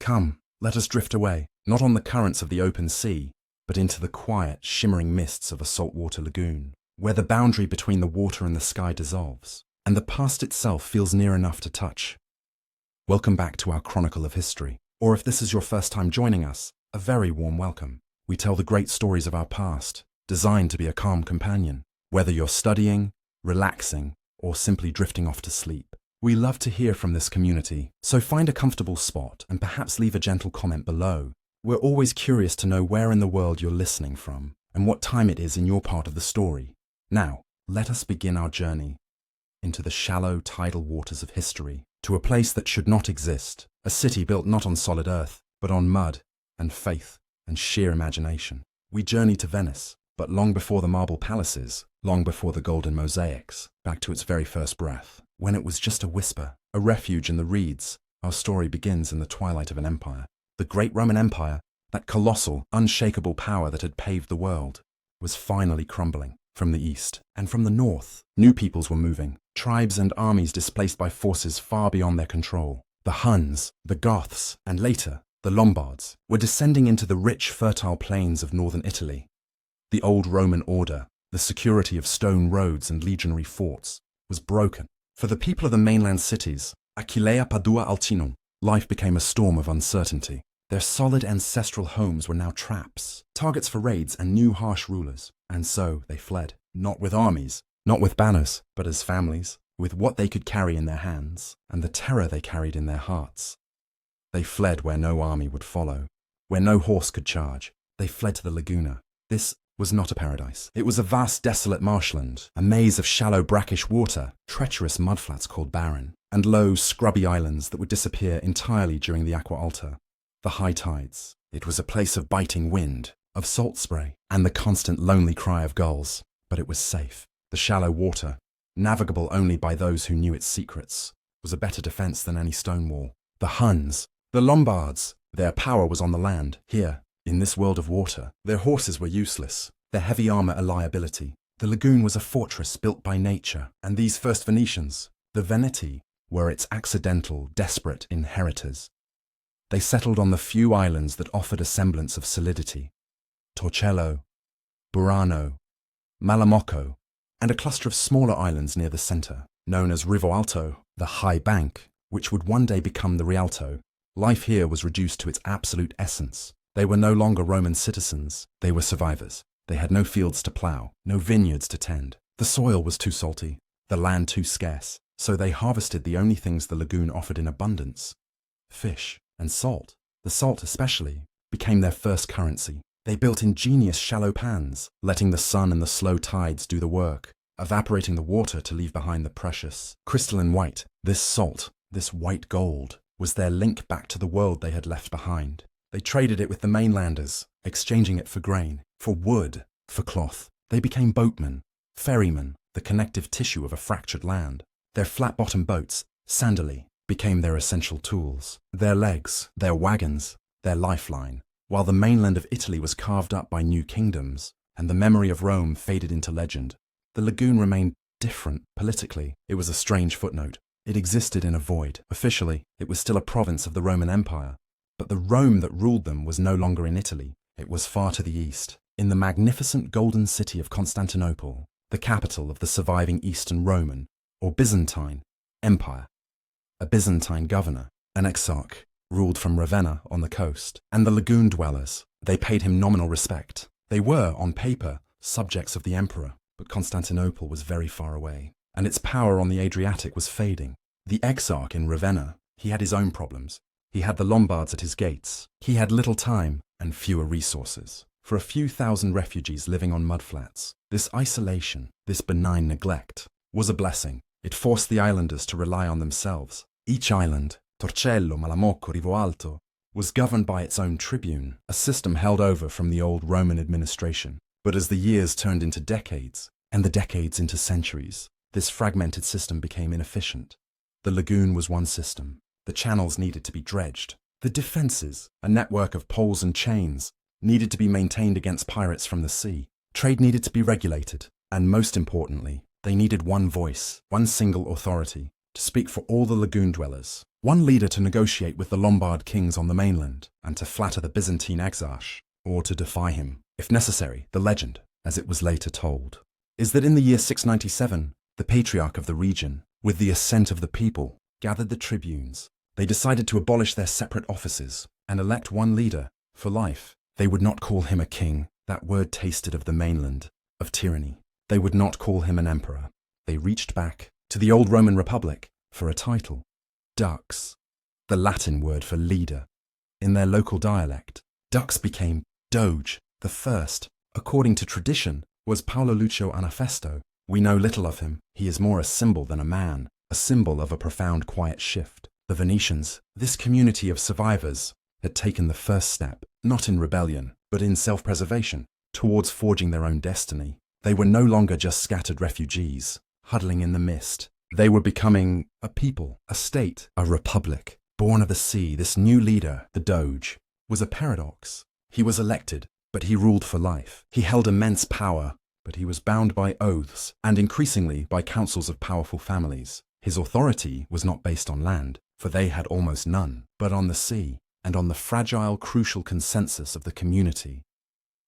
Come, let us drift away, not on the currents of the open sea, but into the quiet, shimmering mists of a saltwater lagoon, where the boundary between the water and the sky dissolves, and the past itself feels near enough to touch. Welcome back to our Chronicle of History, or if this is your first time joining us, a very warm welcome. We tell the great stories of our past, designed to be a calm companion, whether you're studying, relaxing, or simply drifting off to sleep. We love to hear from this community, so find a comfortable spot and perhaps leave a gentle comment below. We're always curious to know where in the world you're listening from and what time it is in your part of the story. Now, let us begin our journey into the shallow tidal waters of history, to a place that should not exist, a city built not on solid earth, but on mud and faith and sheer imagination. We journey to Venice, but long before the marble palaces, long before the golden mosaics, back to its very first breath, when it was just a whisper, a refuge in the reeds. Our story begins in the twilight of an empire. The great Roman Empire, that colossal, unshakable power that had paved the world, was finally crumbling. From the east and from the north, new peoples were moving, tribes and armies displaced by forces far beyond their control. The Huns, the Goths, and later, the Lombards, were descending into the rich, fertile plains of northern Italy. The old Roman order, the security of stone roads and legionary forts, was broken. For the people of the mainland cities, Aquileia, Padua, Altinum, life became a storm of uncertainty. Their solid ancestral homes were now traps, targets for raids and new harsh rulers. And so they fled, not with armies, not with banners, but as families, with what they could carry in their hands and the terror they carried in their hearts. They fled where no army would follow, where no horse could charge. They fled to the Laguna. This was not a paradise. It was a vast, desolate marshland, a maze of shallow, brackish water, treacherous mudflats called barren, and low, scrubby islands that would disappear entirely during the Aqua Alta. The high tides. It was a place of biting wind, of salt spray, and the constant lonely cry of gulls. But it was safe. The shallow water, navigable only by those who knew its secrets, was a better defense than any stone wall. The Huns, the Lombards, their power was on the land. Here, in this world of water, their horses were useless, their heavy armor a liability. The lagoon was a fortress built by nature, and these first Venetians, the Veneti, were its accidental, desperate inheritors. They settled on the few islands that offered a semblance of solidity: Torcello, Burano, Malamocco, and a cluster of smaller islands near the center, known as Rivo Alto, the high bank, which would one day become the Rialto. Life here was reduced to its absolute essence. They were no longer Roman citizens, they were survivors. They had no fields to plow, no vineyards to tend. The soil was too salty, the land too scarce, so they harvested the only things the lagoon offered in abundance: fish and salt. The salt especially became their first currency. They built ingenious shallow pans, letting the sun and the slow tides do the work, evaporating the water to leave behind the precious, crystalline white. This salt, this white gold, was their link back to the world they had left behind. They traded it with the mainlanders, exchanging it for grain, for wood, for cloth. They became boatmen, ferrymen, the connective tissue of a fractured land. Their flat-bottomed boats, sandali, became their essential tools, their legs, their wagons, their lifeline. While the mainland of Italy was carved up by new kingdoms, and the memory of Rome faded into legend, the lagoon remained different politically. It was a strange footnote. It existed in a void. Officially, it was still a province of the Roman Empire, but the Rome that ruled them was no longer in Italy. It was far to the east, in the magnificent golden city of Constantinople, the capital of the surviving Eastern Roman, or Byzantine, Empire. A Byzantine governor, an exarch, ruled from Ravenna on the coast, and the lagoon dwellers, they paid him nominal respect. They were, on paper, subjects of the emperor, but Constantinople was very far away, and its power on the Adriatic was fading. The exarch in Ravenna, he had his own problems. He had the Lombards at his gates. He had little time and fewer resources. For a few thousand refugees living on mudflats, this isolation, this benign neglect, was a blessing. It forced the islanders to rely on themselves. Each island, Torcello, Malamocco, Rivo Alto, was governed by its own tribune, a system held over from the old Roman administration. But as the years turned into decades, and the decades into centuries, this fragmented system became inefficient. The lagoon was one system. The channels needed to be dredged. The defenses, a network of poles and chains, needed to be maintained against pirates from the sea. Trade needed to be regulated, and most importantly, they needed one voice, one single authority, to speak for all the lagoon dwellers. One leader to negotiate with the Lombard kings on the mainland and to flatter the Byzantine exarch, or to defy him, if necessary. The legend, as it was later told, is that in the year 697, the patriarch of the region, with the assent of the people, gathered the tribunes. They decided to abolish their separate offices and elect one leader for life. They would not call him a king. That word tasted of the mainland, of tyranny. They would not call him an emperor. They reached back to the old Roman Republic for a title. Dux, the Latin word for leader. In their local dialect, Dux became Doge. The first, according to tradition, was Paolo Lucio Anafesto. We know little of him. He is more a symbol than a man, a symbol of a profound quiet shift. The Venetians, this community of survivors, had taken the first step, not in rebellion, but in self-preservation, towards forging their own destiny. They were no longer just scattered refugees, huddling in the mist. They were becoming a people, a state, a republic. Born of the sea, this new leader, the Doge, was a paradox. He was elected, but he ruled for life. He held immense power, but he was bound by oaths, and increasingly by councils of powerful families. His authority was not based on land, for they had almost none, but on the sea, and on the fragile, crucial consensus of the community.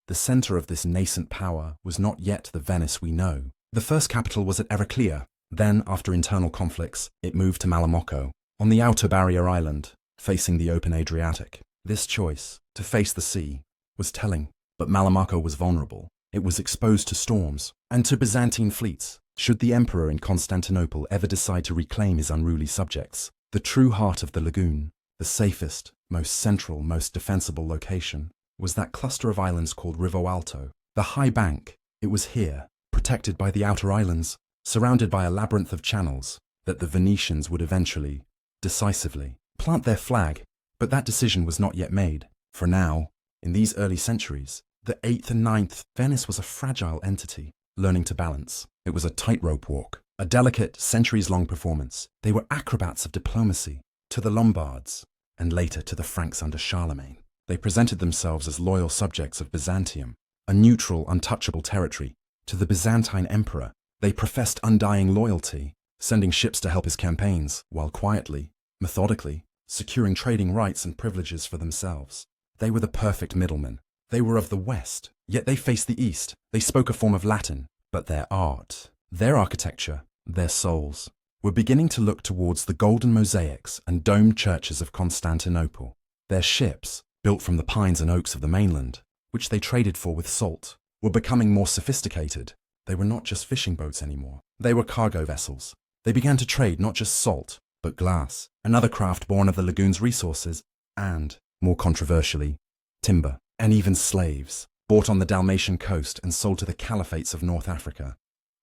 The center of this nascent power was not yet the Venice we know. The first capital was at Heraclea. Then, after internal conflicts, it moved to Malamocco, on the outer barrier island, facing the open Adriatic. This choice, to face the sea, was telling, but Malamocco was vulnerable. It was exposed to storms, and to Byzantine fleets, should the emperor in Constantinople ever decide to reclaim his unruly subjects. The true heart of the lagoon, the safest, most central, most defensible location, was that cluster of islands called Rivoalto, the high bank. It was here, protected by the outer islands, surrounded by a labyrinth of channels, that the Venetians would eventually, decisively, plant their flag. But that decision was not yet made. For now, in these early centuries, the 8th and 9th, Venice was a fragile entity, learning to balance. It was a tightrope walk, a delicate, centuries-long performance. They were acrobats of diplomacy, to the Lombards, and later to the Franks under Charlemagne. They presented themselves as loyal subjects of Byzantium, a neutral, untouchable territory. To the Byzantine emperor, they professed undying loyalty, sending ships to help his campaigns, while quietly, methodically, securing trading rights and privileges for themselves. They were the perfect middlemen. They were of the West, yet they faced the East. They spoke a form of Latin, but their art, their architecture, their souls, were beginning to look towards the golden mosaics and domed churches of Constantinople. Their ships, built from the pines and oaks of the mainland, which they traded for with salt, were becoming more sophisticated. They were not just fishing boats anymore. They were cargo vessels. They began to trade not just salt, but glass, another craft born of the lagoon's resources, and, more controversially, timber, and even slaves, bought on the Dalmatian coast and sold to the caliphates of North Africa.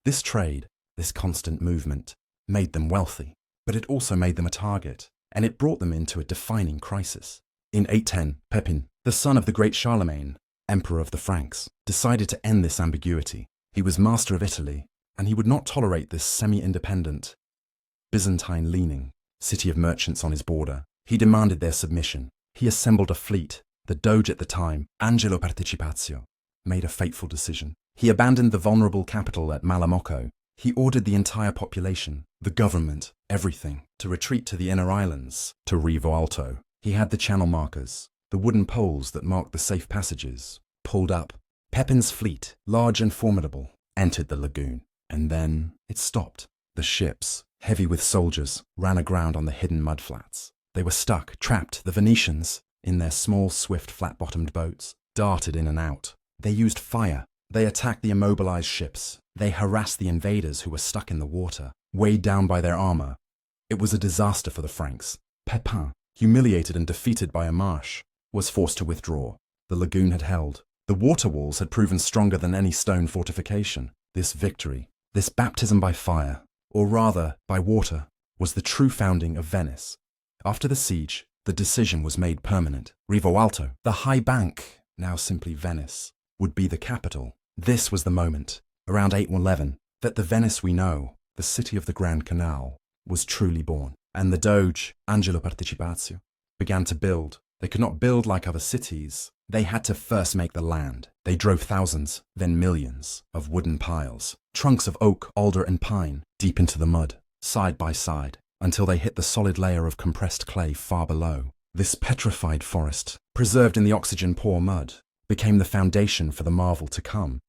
This trade, this constant movement, made them wealthy, but it also made them a target, and it brought them into a defining crisis. In 810, Pepin, the son of the great Charlemagne, emperor of the Franks, decided to end this ambiguity. He was master of Italy, and he would not tolerate this semi-independent, Byzantine-leaning city of merchants on his border. He demanded their submission. He assembled a fleet. The Doge at the time, Angelo Participazio, made a fateful decision. He abandoned the vulnerable capital at Malamocco. He ordered the entire population, the government, everything, to retreat to the inner islands, to Rivoalto. He had the channel markers, the wooden poles that marked the safe passages, pulled up. Pepin's fleet, large and formidable, entered the lagoon. And then it stopped. The ships, heavy with soldiers, ran aground on the hidden mudflats. They were stuck, trapped. The Venetians, in their small, swift, flat-bottomed boats, darted in and out. They used fire. They attacked the immobilized ships. They harassed the invaders who were stuck in the water, weighed down by their armor. It was a disaster for the Franks. Pepin, humiliated and defeated by a marsh, was forced to withdraw. The lagoon had held. The water walls had proven stronger than any stone fortification. This victory, this baptism by fire, or rather by water, was the true founding of Venice. After the siege, the decision was made permanent. Rivoalto, the high bank, now simply Venice, would be the capital. This was the moment, around 811, that the Venice we know, the city of the Grand Canal, was truly born. And the Doge, Angelo Participazio, began to build. They could not build like other cities. They had to first make the land. They drove thousands, then millions, of wooden piles, trunks of oak, alder, and pine, deep into the mud, side by side. until they hit the solid layer of compressed clay far below. This petrified forest, preserved in the oxygen-poor mud, became the foundation for the marvel to come.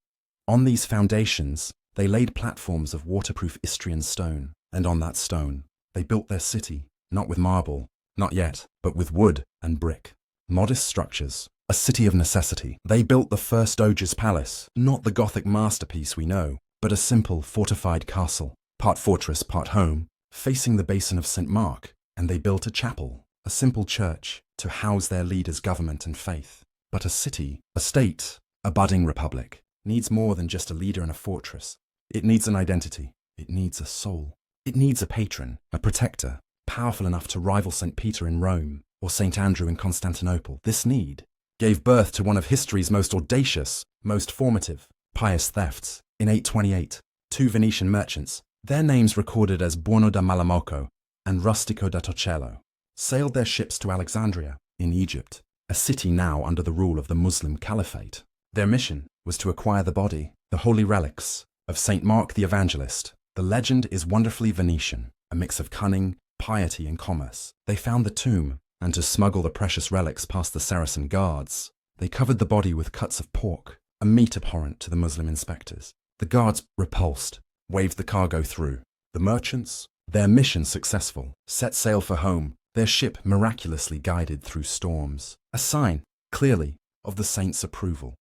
On these foundations, they laid platforms of waterproof Istrian stone, and on that stone, they built their city, not with marble, not yet, but with wood and brick. Modest structures, a city of necessity. They built the first Doge's palace, not the Gothic masterpiece we know, but a simple, fortified castle, part fortress, part home, facing the basin of St. Mark, and they built a chapel, a simple church, to house their leaders' government and faith. But a city, a state, a budding republic, needs more than just a leader and a fortress. It needs an identity. It needs a soul. It needs a patron, a protector, powerful enough to rival St. Peter in Rome or St. Andrew in Constantinople. This need gave birth to one of history's most audacious, most formative, pious thefts. In 828, two Venetian merchants, their names recorded as Buono da Malamocco and Rustico da Torcello, sailed their ships to Alexandria, in Egypt, a city now under the rule of the Muslim Caliphate. Their mission was to acquire the body, the holy relics, of St. Mark the Evangelist. The legend is wonderfully Venetian, a mix of cunning, piety, and commerce. They found the tomb, and to smuggle the precious relics past the Saracen guards, they covered the body with cuts of pork, a meat abhorrent to the Muslim inspectors. The guards, repulsed, waved the cargo through. The merchants, their mission successful, set sail for home, their ship miraculously guided through storms, a sign, clearly, of the saints' approval.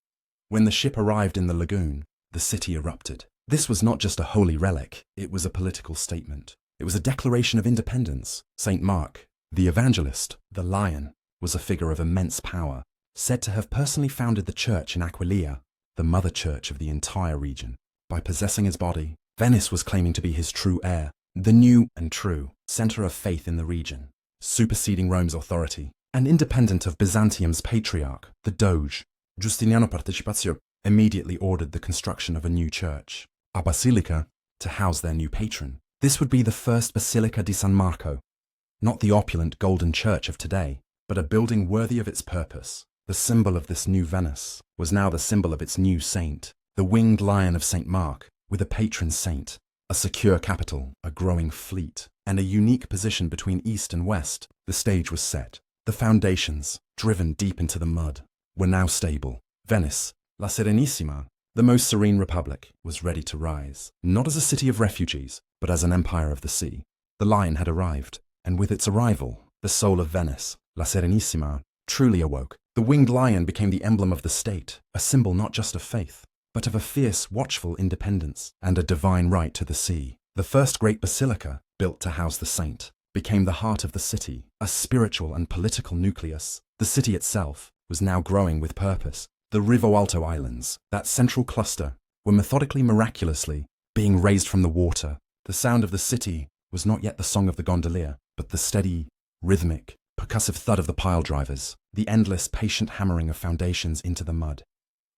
When the ship arrived in the lagoon, the city erupted. This was not just a holy relic, it was a political statement. It was a declaration of independence. St. Mark, the evangelist, the lion, was a figure of immense power, said to have personally founded the church in Aquileia, the mother church of the entire region. By possessing his body, Venice was claiming to be his true heir, the new and true center of faith in the region, superseding Rome's authority, and independent of Byzantium's patriarch, the Doge. Giustiniano Partecipazio immediately ordered the construction of a new church, a basilica, to house their new patron. This would be the first Basilica di San Marco, not the opulent golden church of today, but a building worthy of its purpose. The symbol of this new Venice was now the symbol of its new saint, the winged lion of St. Mark, with a patron saint, a secure capital, a growing fleet, and a unique position between east and west. The stage was set. The foundations, driven deep into the mud, were now stable. Venice, La Serenissima, the most serene republic, was ready to rise, not as a city of refugees, but as an empire of the sea. The lion had arrived, and with its arrival, the soul of Venice, La Serenissima, truly awoke. The winged lion became the emblem of the state, a symbol not just of faith, but of a fierce, watchful independence and a divine right to the sea. The first great basilica, built to house the saint, became the heart of the city, a spiritual and political nucleus. The city itself was now growing with purpose. The Rivoalto Islands, that central cluster, were methodically, miraculously being raised from the water. The sound of the city was not yet the song of the gondolier, but the steady, rhythmic, percussive thud of the pile drivers, the endless, patient hammering of foundations into the mud.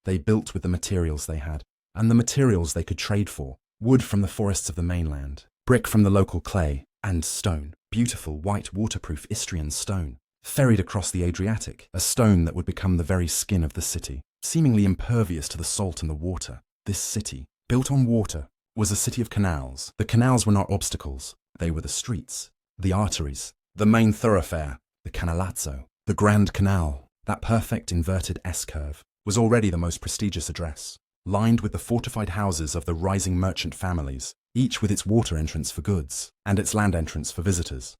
They built with the materials they had, and the materials they could trade for: wood from the forests of the mainland, brick from the local clay, and stone, beautiful white waterproof Istrian stone, ferried across the Adriatic, a stone that would become the very skin of the city, seemingly impervious to the salt and the water. This city, built on water, was a city of canals. The canals were not obstacles, they were the streets, the arteries, the main thoroughfare, the canalazzo. The Grand Canal, that perfect inverted S-curve, was already the most prestigious address, lined with the fortified houses of the rising merchant families, each with its water entrance for goods and its land entrance for visitors.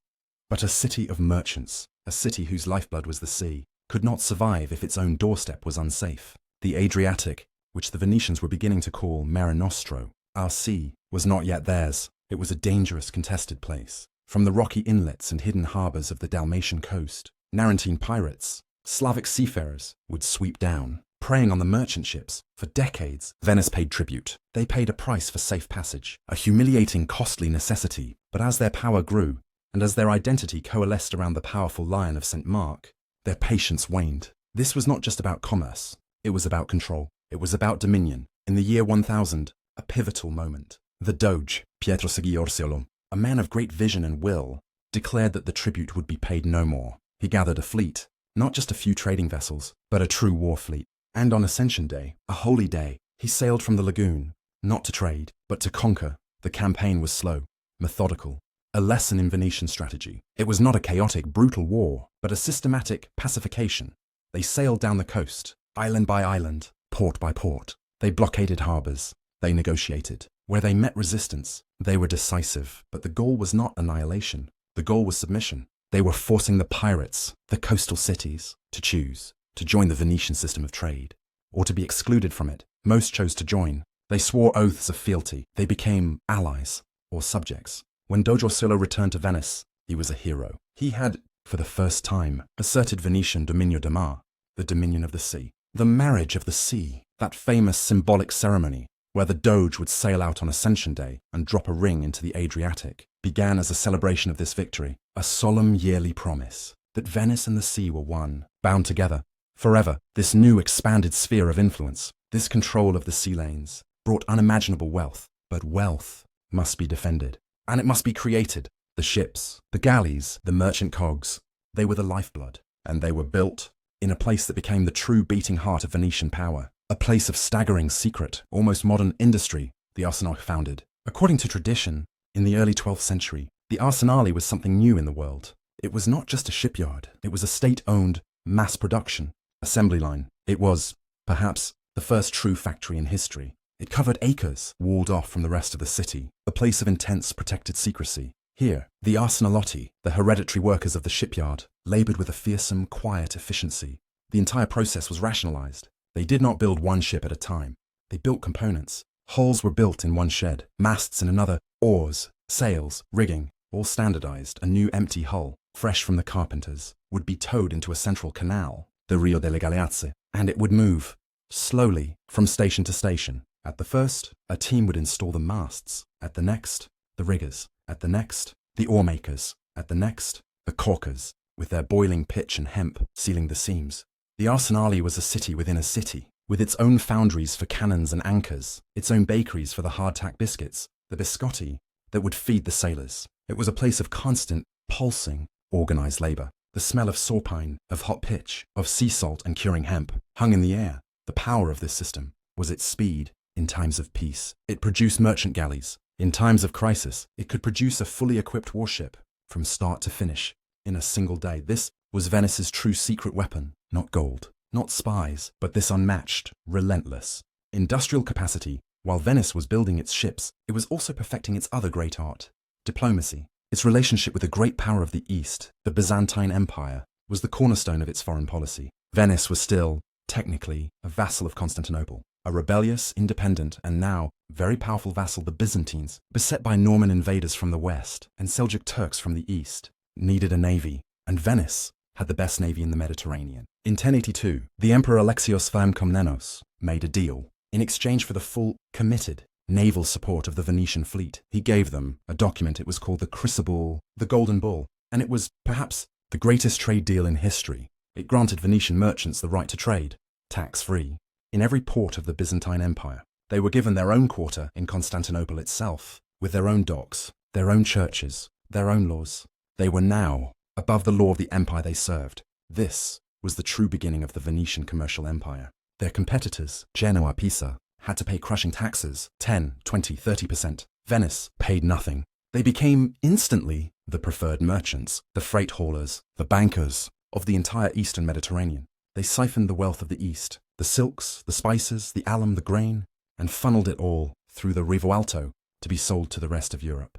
But a city of merchants, a city whose lifeblood was the sea, could not survive if its own doorstep was unsafe. The Adriatic, which the Venetians were beginning to call Mare Nostro, our sea, was not yet theirs. It was a dangerous, contested place. From the rocky inlets and hidden harbours of the Dalmatian coast, Narentine pirates, Slavic seafarers, would sweep down, preying on the merchant ships. For decades, Venice paid tribute. They paid a price for safe passage, a humiliating, costly necessity. But as their power grew, and as their identity coalesced around the powerful lion of St. Mark, their patience waned. This was not just about commerce. It was about control. It was about dominion. In the year 1000, a pivotal moment. The Doge, Pietro Segui Orseolo, a man of great vision and will, declared that the tribute would be paid no more. He gathered a fleet, not just a few trading vessels, but a true war fleet. And on Ascension Day, a holy day, he sailed from the lagoon, not to trade, but to conquer. The campaign was slow, methodical, a lesson in Venetian strategy. It was not a chaotic, brutal war, but a systematic pacification. They sailed down the coast, island by island, port by port. They blockaded harbors. They negotiated. Where they met resistance, they were decisive. But the goal was not annihilation. The goal was submission. They were forcing the pirates, the coastal cities, to choose, to join the Venetian system of trade, or to be excluded from it. Most chose to join. They swore oaths of fealty. They became allies, or subjects. When Doge Solo returned to Venice, he was a hero. He had, for the first time, asserted Venetian dominio de mar, the dominion of the sea. The marriage of the sea, that famous symbolic ceremony where the Doge would sail out on Ascension Day and drop a ring into the Adriatic, began as a celebration of this victory, a solemn yearly promise that Venice and the sea were one, bound together, forever. This new expanded sphere of influence, this control of the sea lanes, brought unimaginable wealth. But wealth must be defended, and it must be created. The ships, the galleys, the merchant cogs, they were the lifeblood, and they were built in a place that became the true beating heart of Venetian power, a place of staggering secret, almost modern industry the arsenal founded. According to tradition, in the early 12th century, the arsenale was something new in the world. It was not just a shipyard, it was a state-owned mass production assembly line. It was, perhaps, the first true factory in history. It covered acres, walled off from the rest of the city, a place of intense protected secrecy. Here, the arsenalotti, the hereditary workers of the shipyard, labored with a fearsome, quiet efficiency. The entire process was rationalized. They did not build one ship at a time. They built components. Hulls were built in one shed, masts in another, oars, sails, rigging, all standardized. A new empty hull, fresh from the carpenters, would be towed into a central canal, the Rio delle Galeazze, and it would move, slowly, from station to station. At the first, a team would install the masts. At the next, the riggers. At the next, the oarmakers. At the next, the caulkers, with their boiling pitch and hemp sealing the seams. The arsenale was a city within a city, with its own foundries for cannons and anchors, its own bakeries for the hardtack biscuits, the biscotti that would feed the sailors. It was a place of constant, pulsing, organized labor. The smell of sawpine, of hot pitch, of sea salt and curing hemp hung in the air. The power of this system was its speed. In times of peace, it produced merchant galleys. In times of crisis, it could produce a fully equipped warship from start to finish in a single day. This was Venice's true secret weapon. Not gold, not spies, but this unmatched, relentless industrial capacity. While Venice was building its ships, it was also perfecting its other great art, diplomacy. Its relationship with the great power of the East, the Byzantine Empire, was the cornerstone of its foreign policy. Venice was still, technically, a vassal of Constantinople, a rebellious, independent, and now very powerful vassal. The Byzantines, beset by Norman invaders from the west and Seljuk Turks from the east, needed a navy, and Venice had the best navy in the Mediterranean. In 1082, the Emperor Alexios I Komnenos made a deal. In exchange for the full, committed, naval support of the Venetian fleet, he gave them a document. It was called the Crucible, the Golden Bull, and it was, perhaps, the greatest trade deal in history. It granted Venetian merchants the right to trade, tax-free, in every port of the Byzantine Empire. They were given their own quarter in Constantinople itself, with their own docks, their own churches, their own laws. They were now above the law of the empire they served. This was the true beginning of the Venetian commercial empire. Their competitors, Genoa, Pisa, had to pay crushing taxes, 10, 20, 30%. Venice paid nothing. They became instantly the preferred merchants, the freight haulers, the bankers of the entire eastern Mediterranean. They siphoned the wealth of the East, the silks, the spices, the alum, the grain, and funneled it all through the Rivo Alto to be sold to the rest of Europe.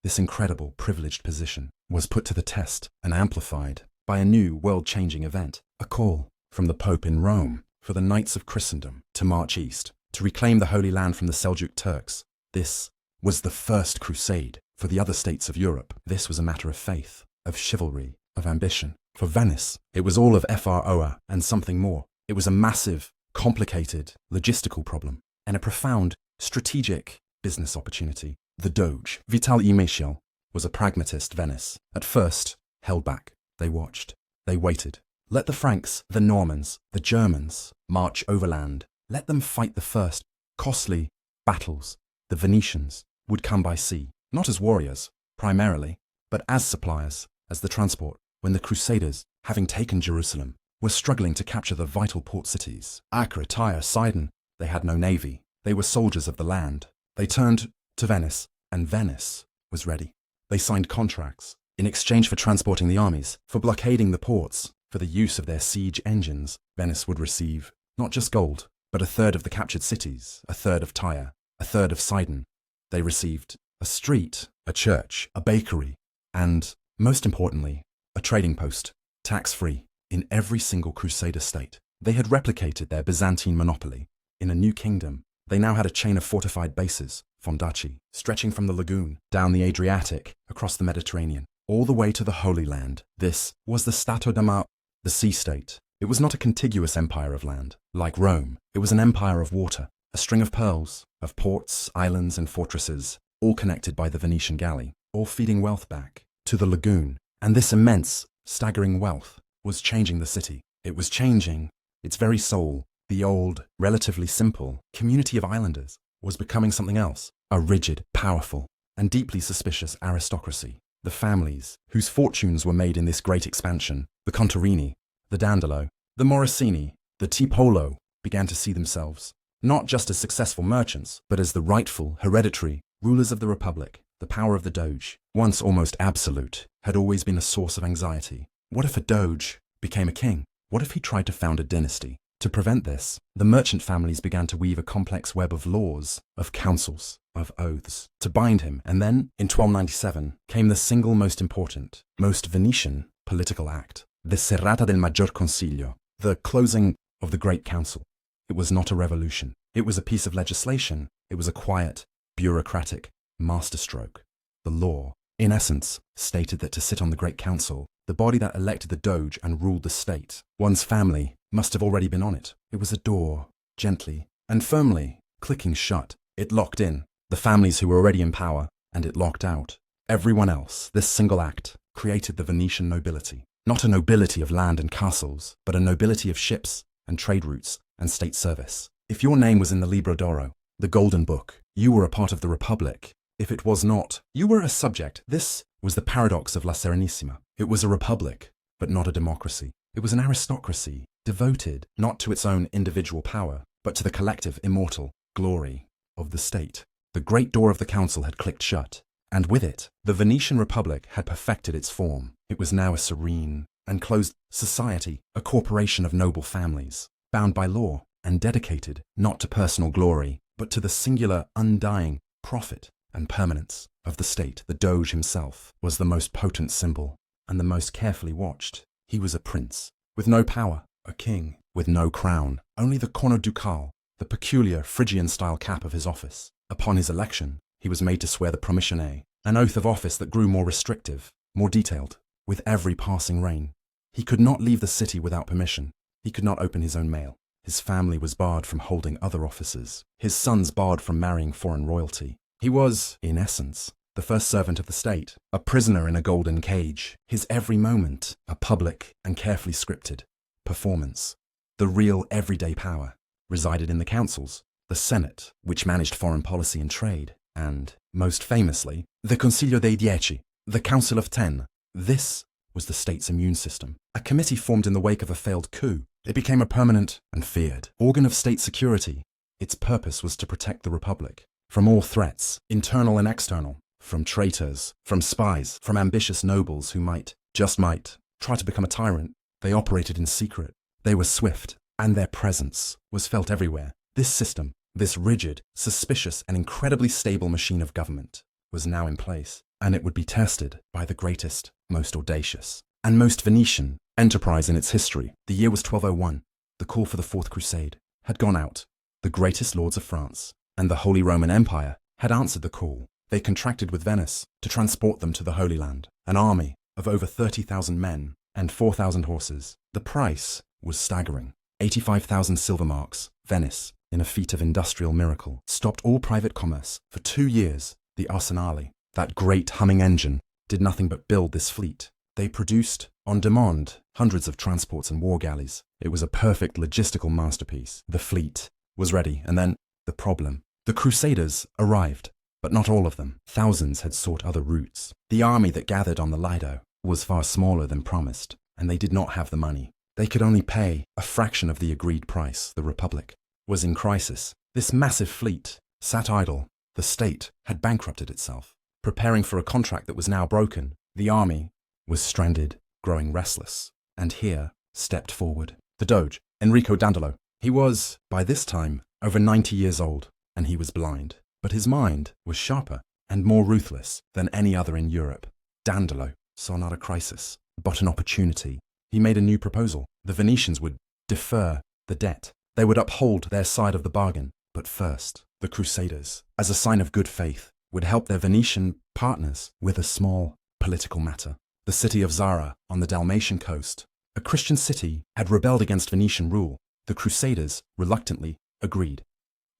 This incredible, privileged position was put to the test and amplified by a new world-changing event, a call from the Pope in Rome for the Knights of Christendom to march east, to reclaim the Holy Land from the Seljuk Turks. This was the first crusade for the other states of Europe. This was a matter of faith, of chivalry, of ambition. For Venice, it was all of FROA and something more. It was a massive, complicated, logistical problem and a profound, strategic business opportunity. The Doge, Vital Imichel, was a pragmatist. Venice, at first, held back. They watched. They waited. Let the Franks, the Normans, the Germans march overland. Let them fight the first, costly battles. The Venetians would come by sea, not as warriors, primarily, but as suppliers, as the transport. When the Crusaders, having taken Jerusalem, were struggling to capture the vital port cities, Acre, Tyre, Sidon, they had no navy. They were soldiers of the land. They turned to Venice, and Venice was ready. They signed contracts in exchange for transporting the armies, for blockading the ports, for the use of their siege engines. Venice would receive not just gold, but a third of the captured cities, a third of Tyre, a third of Sidon. They received a street, a church, a bakery, and, most importantly, a trading post, tax-free, in every single Crusader state. They had replicated their Byzantine monopoly. In a new kingdom, they now had a chain of fortified bases, fondaci, stretching from the lagoon, down the Adriatic, across the Mediterranean, all the way to the Holy Land. This was the Stato da Mare, the sea-state. It was not a contiguous empire of land. Like Rome, it was an empire of water, a string of pearls, of ports, islands, and fortresses, all connected by the Venetian galley, all feeding wealth back to the lagoon. And this immense, staggering wealth was changing the city. It was changing its very soul. The old, relatively simple community of islanders was becoming something else, a rigid, powerful, and deeply suspicious aristocracy. The families whose fortunes were made in this great expansion, the Contarini, the Dandolo, the Morosini, the Tiepolo, began to see themselves not just as successful merchants, but as the rightful, hereditary rulers of the Republic. The power of the Doge, once almost absolute, had always been a source of anxiety. What if a Doge became a king? What if he tried to found a dynasty? To prevent this, the merchant families began to weave a complex web of laws, of councils, of oaths, to bind him. And then, in 1297, came the single most important, most Venetian political act, the Serrata del Maggior Consiglio, the closing of the Great Council. It was not a revolution. It was a piece of legislation. It was a quiet, bureaucratic masterstroke. The law, in essence, stated that to sit on the Great Council, the body that elected the Doge and ruled the state, one's family must have already been on it. It was a door, gently and firmly clicking shut. It locked in the families who were already in power, and it locked out everyone else. This single act created the Venetian nobility. Not a nobility of land and castles, but a nobility of ships and trade routes and state service. If your name was in the Libro d'Oro, the Golden Book, you were a part of the Republic. If it was not, you were a subject. This was the paradox of La Serenissima. It was a republic, but not a democracy. It was an aristocracy, devoted not to its own individual power, but to the collective immortal glory of the state. The great door of the council had clicked shut, and with it, the Venetian Republic had perfected its form. It was now a serene and closed society, a corporation of noble families, bound by law and dedicated not to personal glory, but to the singular, undying profit and permanence of the state. The Doge himself was the most potent symbol and the most carefully watched. He was a prince with no power, a king with no crown, only the corno ducal, the peculiar Phrygian-style cap of his office. Upon his election, he was made to swear the promissioné, an oath of office that grew more restrictive, more detailed, with every passing reign. He could not leave the city without permission. He could not open his own mail. His family was barred from holding other offices, his sons barred from marrying foreign royalty. He was, in essence, the first servant of the state, a prisoner in a golden cage, his every moment a public and carefully scripted performance. The real everyday power resided in the councils, the Senate, which managed foreign policy and trade, and, most famously, the Consiglio dei Dieci, the Council of Ten. This was the state's immune system. A committee formed in the wake of a failed coup. It became a permanent and feared organ of state security. Its purpose was to protect the Republic from all threats, internal and external, from traitors, from spies, from ambitious nobles who might, just might, try to become a tyrant. They operated in secret. They were swift, and their presence was felt everywhere. This system, this rigid, suspicious, and incredibly stable machine of government was now in place, and it would be tested by the greatest, most audacious, and most Venetian enterprise in its history. The year was 1201. The call for the Fourth Crusade had gone out. The greatest lords of France and the Holy Roman Empire had answered the call. They contracted with Venice to transport them to the Holy Land, an army of over 30,000 men and 4,000 horses. The price was staggering. 85,000 silver marks. Venice, in a feat of industrial miracle, stopped all private commerce. For 2 years, the Arsenale, that great humming engine, did nothing but build this fleet. They produced, on demand, hundreds of transports and war galleys. It was a perfect logistical masterpiece. The fleet was ready, and then the problem. The Crusaders arrived, but not all of them. Thousands had sought other routes. The army that gathered on the Lido was far smaller than promised, and they did not have the money. They could only pay a fraction of the agreed price. The Republic was in crisis. This massive fleet sat idle. The state had bankrupted itself. preparing for a contract that was now broken. The army was stranded, growing restless. And here stepped forward the Doge, Enrico Dandolo. He was, by this time, over 90 years old, and he was blind. But his mind was sharper and more ruthless than any other in Europe. Dandolo saw not a crisis, but an opportunity. He made a new proposal. The Venetians would defer the debt. They would uphold their side of the bargain. But first, the Crusaders, as a sign of good faith, would help their Venetian partners with a small political matter. The city of Zara on the Dalmatian coast, a Christian city, had rebelled against Venetian rule. The Crusaders reluctantly agreed.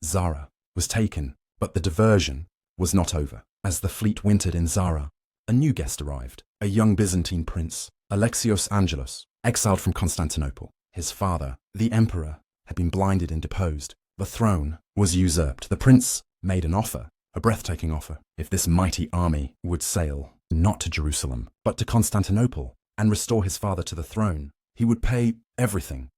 Zara was taken, but the diversion was not over. As the fleet wintered in Zara, a new guest arrived, a young Byzantine prince, Alexios Angelos, exiled from Constantinople. His father, the emperor, had been blinded and deposed. The throne was usurped. The prince made an offer, a breathtaking offer. If this mighty army would sail not to Jerusalem, but to Constantinople, and restore his father to the throne, he would pay everything.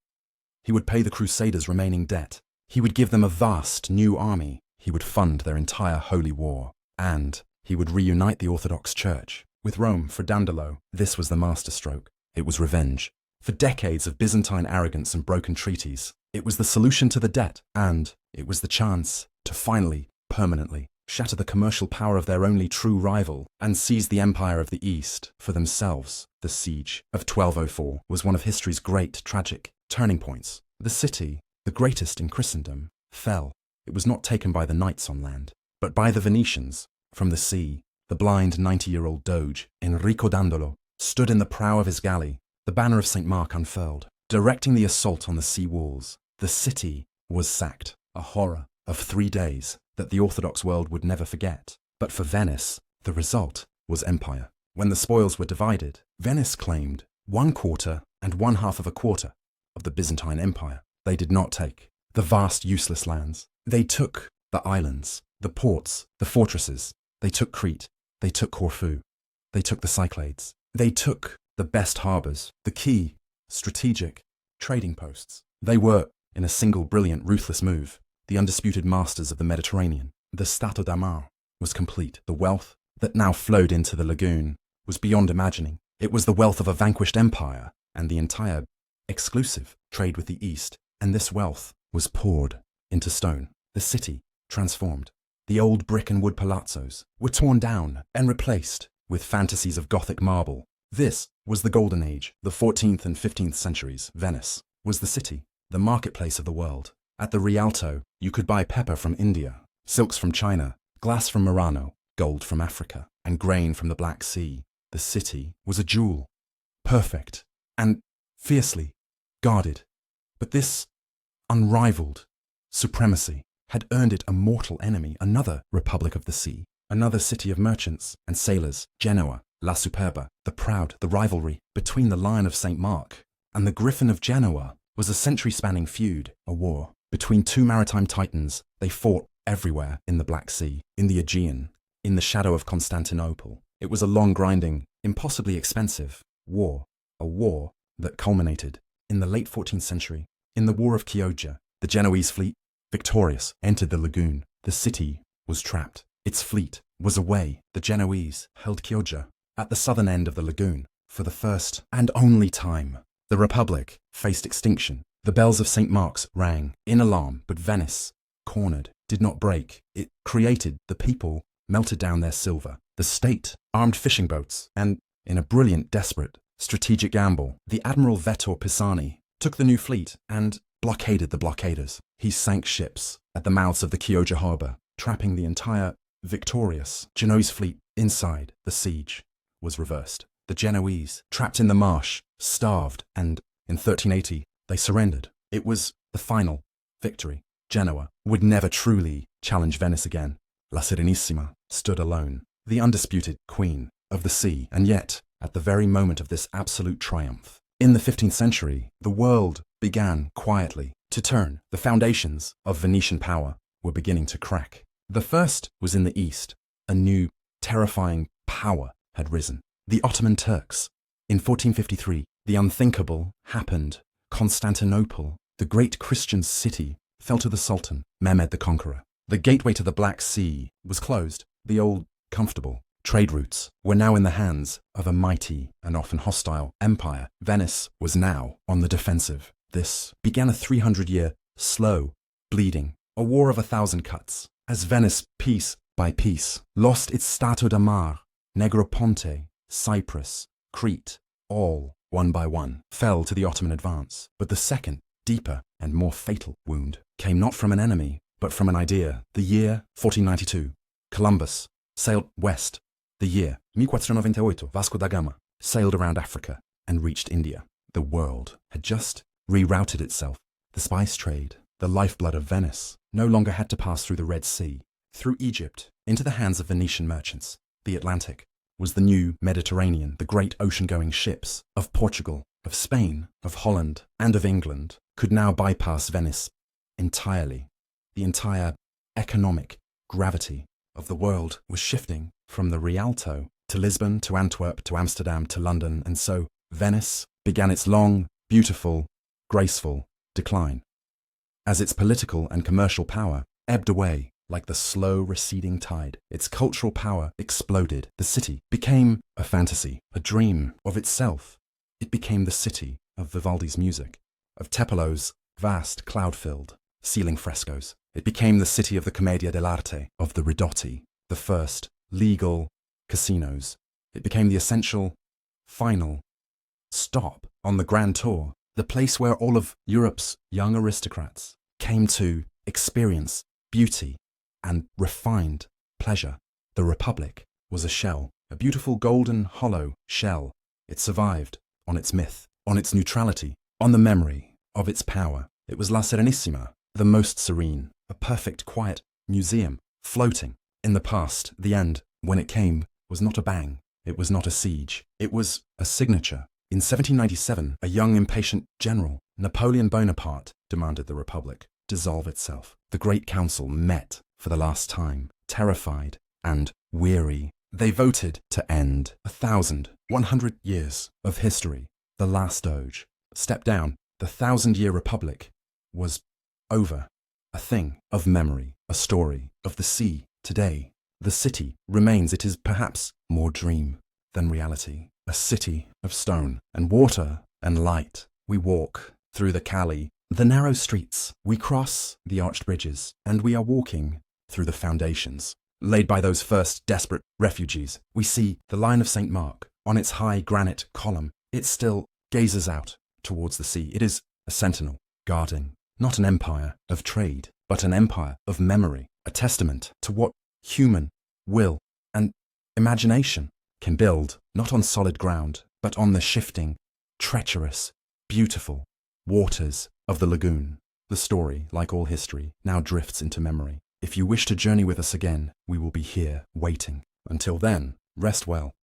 He would pay the Crusaders' remaining debt. He would give them a vast new army. He would fund their entire holy war. And he would reunite the Orthodox Church with Rome. For Dandolo, this was the masterstroke. It was revenge. For decades of Byzantine arrogance and broken treaties, it was the solution to the debt, and it was the chance to finally, permanently, shatter the commercial power of their only true rival and seize the empire of the East for themselves. The siege of 1204 was one of history's great tragic turning points. The city, the greatest in Christendom, fell. It was not taken by the knights on land, but by the Venetians. From the sea, the blind 90-year-old Doge, Enrico Dandolo, stood in the prow of his galley, the banner of St. Mark unfurled, directing the assault on the sea walls. The city was sacked, a horror of 3 days that the Orthodox world would never forget. But for Venice, the result was empire. When the spoils were divided, Venice claimed 1/4 and 1/2 of a quarter of the Byzantine Empire. They did not take the vast useless lands. They took the islands, the ports, the fortresses. They took Crete. They took Corfu. They took the Cyclades. They took the best harbours, the key, strategic trading posts. They were, in a single brilliant, ruthless move, the undisputed masters of the Mediterranean. The Stato d'Amar was complete. The wealth that now flowed into the lagoon was beyond imagining. It was the wealth of a vanquished empire and the entire exclusive trade with the East. And this wealth was poured into stone. The city transformed. The old brick and wood palazzos were torn down and replaced with fantasies of Gothic marble. This was the Golden Age. The 14th and 15th centuries. Venice was the city, the marketplace of the world. At the Rialto, you could buy pepper from India, silks from China, glass from Murano, gold from Africa, and grain from the Black Sea. The city was a jewel, perfect and fiercely guarded. But this unrivaled supremacy had earned it a mortal enemy, another Republic of the Sea, another city of merchants and sailors, Genoa, La Superba. The proud, the rivalry between the Lion of St. Mark and the Griffin of Genoa was a century-spanning feud, a war between two maritime titans. They fought everywhere in the Black Sea, in the Aegean, in the shadow of Constantinople. It was a long, grinding, impossibly expensive war, a war that culminated in the late 14th century, in the War of Chioggia. The Genoese fleet, victorious, entered the lagoon. The city was trapped. Its fleet was away. The Genoese held Chioggia at the southern end of the lagoon. For the first and only time, the Republic faced extinction. The bells of St. Mark's rang in alarm, but Venice, cornered, did not break. It created. The people melted down their silver. The state armed fishing boats, and in a brilliant, desperate, strategic gamble, the Admiral Vettor Pisani took the new fleet and blockaded the blockaders. He sank ships at the mouths of the Chioggia harbour, trapping the entire victorious Genoese fleet inside. The siege was reversed. The Genoese, trapped in the marsh, starved, and in 1380, they surrendered. It was the final victory. Genoa would never truly challenge Venice again. La Serenissima stood alone, the undisputed queen of the sea. And yet, at the very moment of this absolute triumph, in the 15th century, the world began quietly to turn. The foundations of Venetian power were beginning to crack. The first was in the east. A new, terrifying power had risen. The Ottoman Turks. In 1453, the unthinkable happened. Constantinople, the great Christian city, fell to the Sultan, Mehmed the Conqueror. The gateway to the Black Sea was closed. The old, comfortable Trade routes were now in the hands of a mighty and often hostile empire. Venice was now on the defensive. This began a 300-year, slow, bleeding, a war of 1,000 cuts, as Venice, piece by piece, lost its Stato da Mar, Negroponte, Cyprus, Crete, all, one by one, fell to the Ottoman advance. But the second, deeper and more fatal wound came not from an enemy, but from an idea. The year 1492, Columbus sailed west. The year 1498, Vasco da Gama sailed around Africa and reached India. The world had just rerouted itself. The spice trade, the lifeblood of Venice, no longer had to pass through the Red Sea, through Egypt, into the hands of Venetian merchants. The Atlantic was the new Mediterranean. The great ocean-going ships of Portugal, of Spain, of Holland, and of England could now bypass Venice entirely. The entire economic gravity of the world was shifting from the Rialto to Lisbon, to Antwerp, to Amsterdam, to London, and so Venice began its long, beautiful, graceful decline. As its political and commercial power ebbed away like the slow receding tide, its cultural power exploded. The city became a fantasy, a dream of itself. It became the city of Vivaldi's music, of Tepolo's vast cloud-filled ceiling frescoes. It became the city of the Commedia dell'arte, of the Ridotti, the first legal casinos. It became the essential, final stop on the Grand Tour, the place where all of Europe's young aristocrats came to experience beauty and refined pleasure. The Republic was a shell, a beautiful golden hollow shell. It survived on its myth, on its neutrality, on the memory of its power. It was La Serenissima, the most serene, a perfect, quiet museum, floating in the past. The end, when it came, was not a bang. It was not a siege. It was a signature. In 1797, a young, impatient general, Napoleon Bonaparte, demanded the Republic dissolve itself. The Great Council met for the last time, terrified and weary. They voted to end 1,100 years of history. The last Doge stepped down. The 1,000-year Republic was over. A thing of memory, a story of the sea. Today, the city remains. It is perhaps more dream than reality. A city of stone and water and light. We walk through the calle, the narrow streets. We cross the arched bridges, and we are walking through the foundations laid by those first desperate refugees. We see the line of St. Mark on its high granite column. It still gazes out towards the sea. It is a sentinel guarding not an empire of trade, but an empire of memory, a testament to what human will and imagination can build, not on solid ground, but on the shifting, treacherous, beautiful waters of the lagoon. The story, like all history, now drifts into memory. If you wish to journey with us again, we will be here, waiting. Until then, rest well.